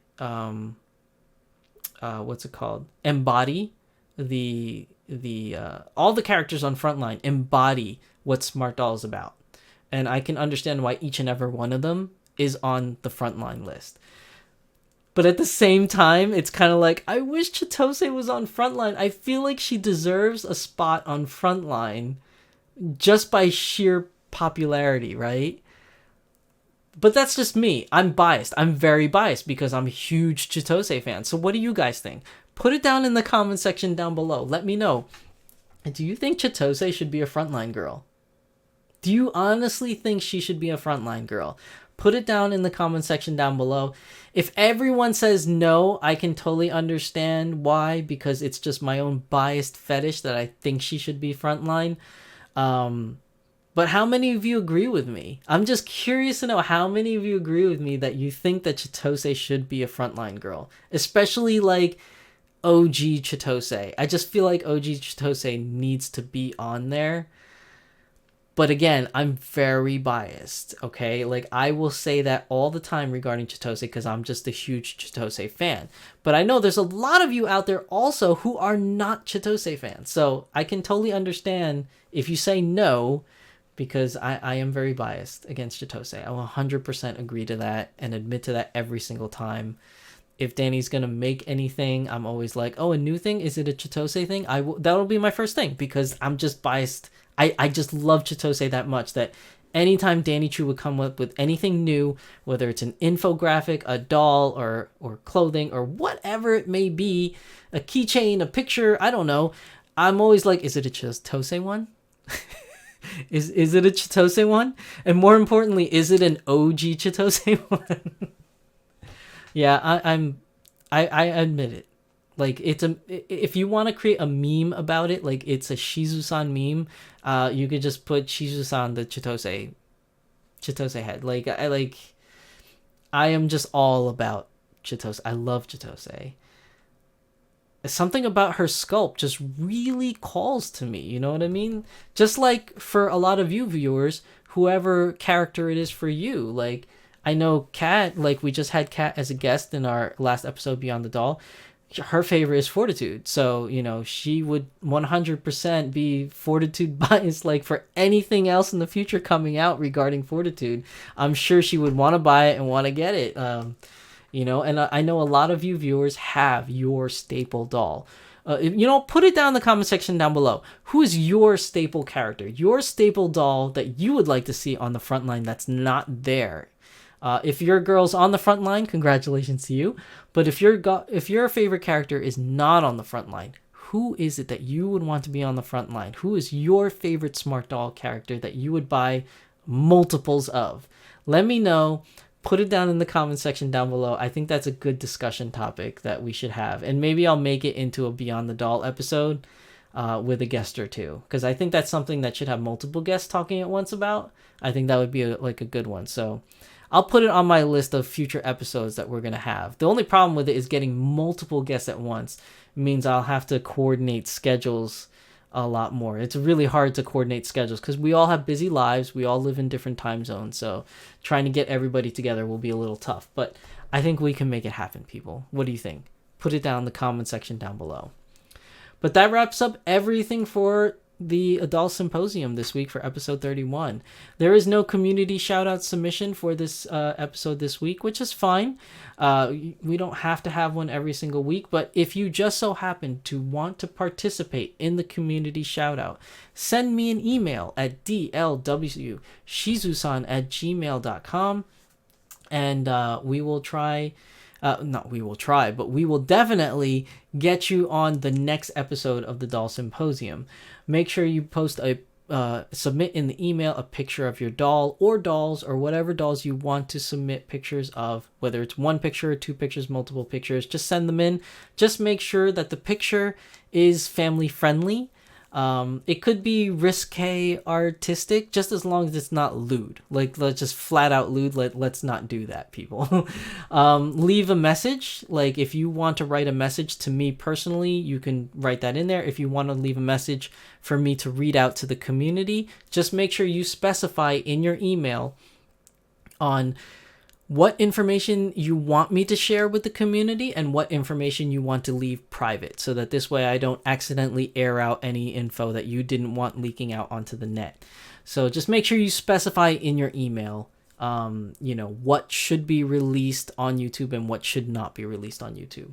Speaker 1: what's it called? Embody the all the characters on Frontline embody what Smart Doll is about, and I can understand why each and every one of them is on the Frontline list. But at the same time, it's kind of like, I wish Chitose was on Frontline. I feel like she deserves a spot on Frontline just by sheer popularity, right? But that's just me. I'm biased. I'm very biased because I'm a huge Chitose fan. So what do you guys think? Put it down in the comment section down below. Let me know. Do you think Chitose should be a Frontline girl? Do you honestly think she should be a Frontline girl? Put it down in the comment section down below. If everyone says no, I can totally understand why, because it's just my own biased fetish that I think she should be Frontline. But how many of you agree with me? I'm just curious to know how many of you agree with me that you think that Chitose should be a Frontline girl, especially like OG Chitose. I just feel like OG Chitose needs to be on there. But again, I'm very biased, okay? Like, I will say that all the time regarding Chitose because I'm just a huge Chitose fan. But I know there's a lot of you out there also who are not Chitose fans. So I can totally understand if you say no, because I am very biased against Chitose. I will 100% agree to that and admit to that every single time. If Danny's going to make anything, I'm always like, oh, a new thing? Is it a Chitose thing? That'll be my first thing because I'm just biased. I just love Chitose that much that anytime Danny Chu would come up with anything new, whether it's an infographic, a doll, or clothing, or whatever it may be, a keychain, a picture, I don't know, I'm always like, is it a Chitose one? Is it a Chitose one? And more importantly, is it an OG Chitose one? Yeah, I admit it. Like, if you want to create a meme about it, like it's a Shizusan meme, you could just put Shizusan the Chitose head. Like I am just all about Chitose. I love Chitose. Something about her sculpt just really calls to me, you know what I mean? Just like for a lot of you viewers, whoever character it is for you, like I know Kat, like we just had Kat as a guest in our last episode Beyond the Doll. Her favorite is Fortitude, so she would 100% be Fortitude biased. Like for anything else in the future coming out regarding Fortitude, I'm sure she would want to buy it and want to get it. And I know a lot of you viewers have your staple doll. Put it down in the comment section down below. Who is your staple character, your staple doll that you would like to see on the front line that's not there? If your girl's on the front line, congratulations to you. But if your favorite character is not on the front line, who is it that you would want to be on the front line? Who is your favorite Smart Doll character that you would buy multiples of? Let me know. Put it down in the comment section down below. I think that's a good discussion topic that we should have. And maybe I'll make it into a Beyond the Doll episode with a guest or two. Because I think that's something that should have multiple guests talking at once about. I think that would be a good one. So I'll put it on my list of future episodes that we're going to have. The only problem with it is getting multiple guests at once. It means I'll have to coordinate schedules a lot more. It's really hard to coordinate schedules because we all have busy lives. We all live in different time zones. So trying to get everybody together will be a little tough. But I think we can make it happen, people. What do you think? Put it down in the comment section down below. But that wraps up everything for the Doll Symposium this week for episode 31. There is no community shout-out submission for this episode this week, which is fine. We don't have to have one every single week, but if you just so happen to want to participate in the community shout-out, send me an email at dlwshizusan@gmail.com, and we will try... but we will definitely get you on the next episode of the Doll Symposium. Make sure you post a submit in the email a picture of your doll or dolls or whatever dolls you want to submit pictures of, whether it's one picture, two pictures, multiple pictures. Just send them in. Just make sure that the picture is family friendly. It could be risque artistic, just as long as it's not lewd. Like, let's just flat out lewd. Let's not do that, people. Leave a message. Like, if you want to write a message to me personally, you can write that in there. If you want to leave a message for me to read out to the community, just make sure you specify in your email on what information you want me to share with the community and what information you want to leave private, so that this way I don't accidentally air out any info that you didn't want leaking out onto the net. So just make sure you specify in your email, what should be released on YouTube and what should not be released on YouTube.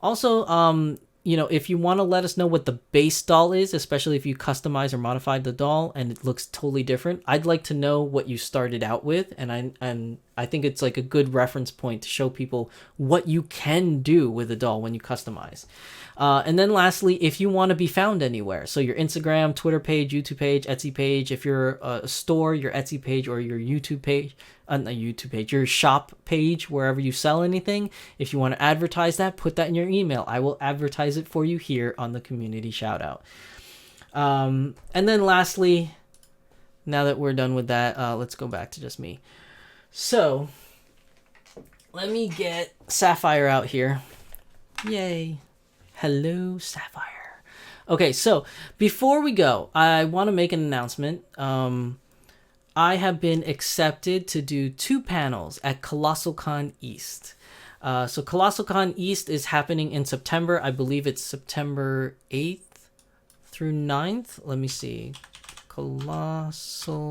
Speaker 1: Also, if you want to let us know what the base doll is, especially if you customize or modified the doll and it looks totally different, I'd like to know what you started out with, and I think it's like a good reference point to show people what you can do with a doll when you customize. And then lastly, if you want to be found anywhere, so your Instagram, Twitter page, YouTube page, Etsy page, if you're a store, your Etsy page or your YouTube page, your shop page, wherever you sell anything, if you want to advertise that, put that in your email. I will advertise it for you here on the community shout out. And then lastly, now that we're done with that, let's go back to just me. So let me get Sapphire out here. Yay. Hello, Sapphire. Okay, so before we go, I want to make an announcement. I have been accepted to do 2 panels at Colossal Con East. So Colossal Con East is happening in September. I believe it's September 8th through 9th. Let me see. Colossal...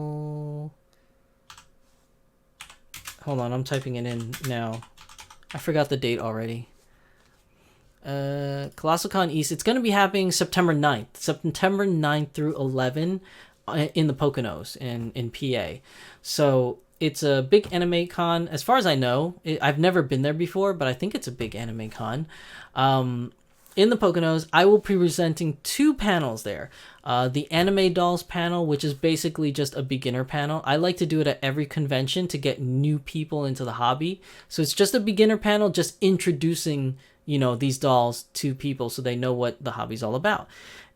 Speaker 1: Hold on, I'm typing it in now. I forgot the date already. Colossal Con East. It's going to be happening September 9th. September 9th through 11 in the Poconos in PA. So it's a big anime con. As far as I know, I've never been there before, but I think it's a big anime con. In the Poconos, I will be presenting 2 panels there. The Anime Dolls panel, which is basically just a beginner panel. I like to do it at every convention to get new people into the hobby. So it's just a beginner panel, just introducing, these dolls to people so they know what the hobby's all about.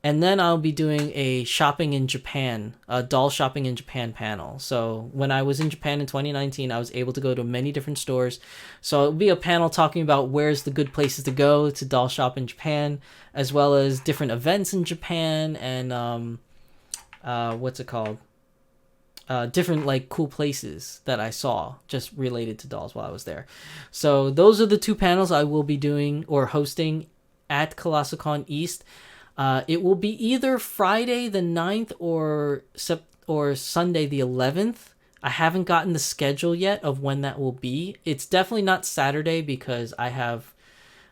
Speaker 1: And then I'll be doing a shopping in Japan, a doll shopping in Japan panel. So when I was in Japan in 2019, I was able to go to many different stores. So it'll be a panel talking about where's the good places to go to doll shop in Japan, as well as different events in Japan and different like cool places that I saw just related to dolls while I was there. So those are the 2 panels I will be doing or hosting at Colossal Con East. It will be either Friday the 9th or Sunday the 11th. I haven't gotten the schedule yet of when that will be. It's definitely not Saturday because I have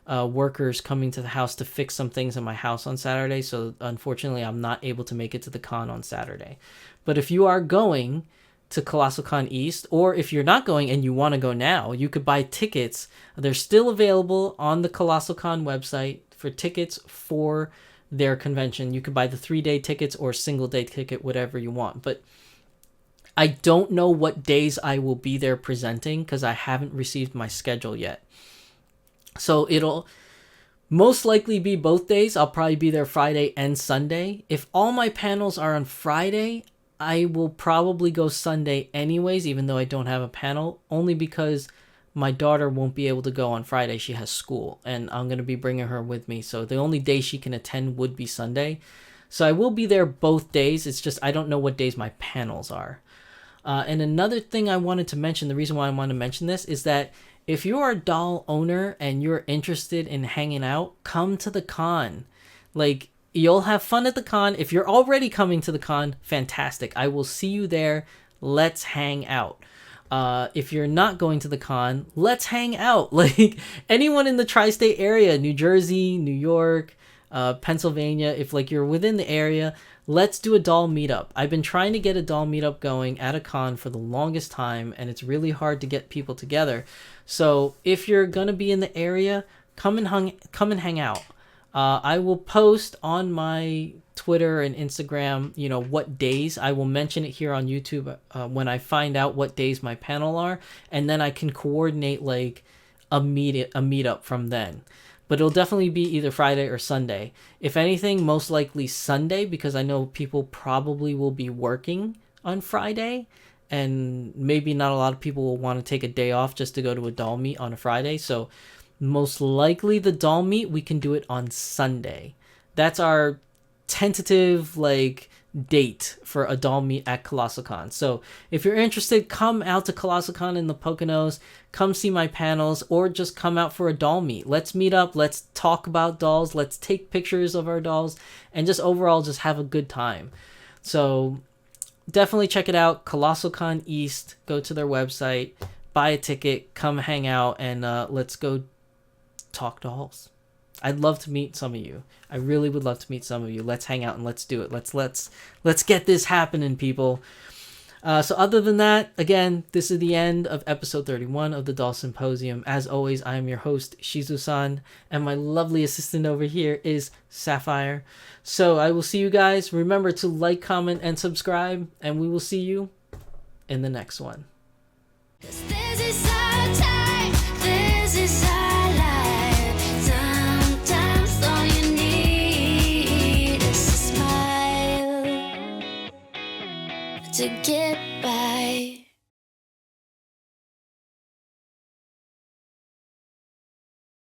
Speaker 1: workers coming to the house to fix some things in my house on Saturday. So unfortunately, I'm not able to make it to the con on Saturday. But if you are going to Colossal Con East, or if you're not going and you want to go now, you could buy tickets. They're still available on the Colossal Con website for tickets for their convention. You could buy the 3-day tickets or single-day ticket, whatever you want. But I don't know what days I will be there presenting because I haven't received my schedule yet. So it'll most likely be both days. I'll probably be there Friday and Sunday. If all my panels are on Friday, I will probably go Sunday anyways, even though I don't have a panel, only because my daughter won't be able to go on Friday. She has school, and I'm going to be bringing her with me. So the only day she can attend would be Sunday. So I will be there both days. It's just I don't know what days my panels are. And another thing I wanted to mention, the reason why I want to mention this is that if you're a doll owner and you're interested in hanging out, come to the con. Like, you'll have fun at the con. If you're already coming to the con, fantastic. I will see you there. Let's hang out. If you're not going to the con, let's hang out. Like, anyone in the tri-state area, New Jersey, New York, Pennsylvania, if like you're within the area, let's do a doll meetup. I've been trying to get a doll meetup going at a con for the longest time, and it's really hard to get people together. So if you're gonna be in the area, come and hang out. I will post on my Twitter and Instagram, what days. I will mention it here on YouTube when I find out what days my panel are, and then I can coordinate like a meetup from then. But it'll definitely be either Friday or Sunday. If anything, most likely Sunday, because I know people probably will be working on Friday, and maybe not a lot of people will want to take a day off just to go to a doll meet on a Friday. So most likely the doll meet, we can do it on Sunday. That's our tentative date for a doll meet at ColossalCon. So if you're interested, come out to ColossalCon in the Poconos, come see my panels, or just come out for a doll meet. Let's meet up, let's talk about dolls, let's take pictures of our dolls, and just overall just have a good time. So definitely check it out, ColossalCon East. Go to their website, buy a ticket, come hang out, and let's go talk dolls. I'd love to meet some of you. I really would love to meet some of you. Let's hang out and let's do it. Let's get this happening, people. So other than that, again, this is the end of episode 31 of the Doll Symposium. As always, I am your host, Shizusan, and my lovely assistant over here is Sapphire. So I will see you guys. Remember to like, comment, and subscribe, and we will see you in the next one. To get by.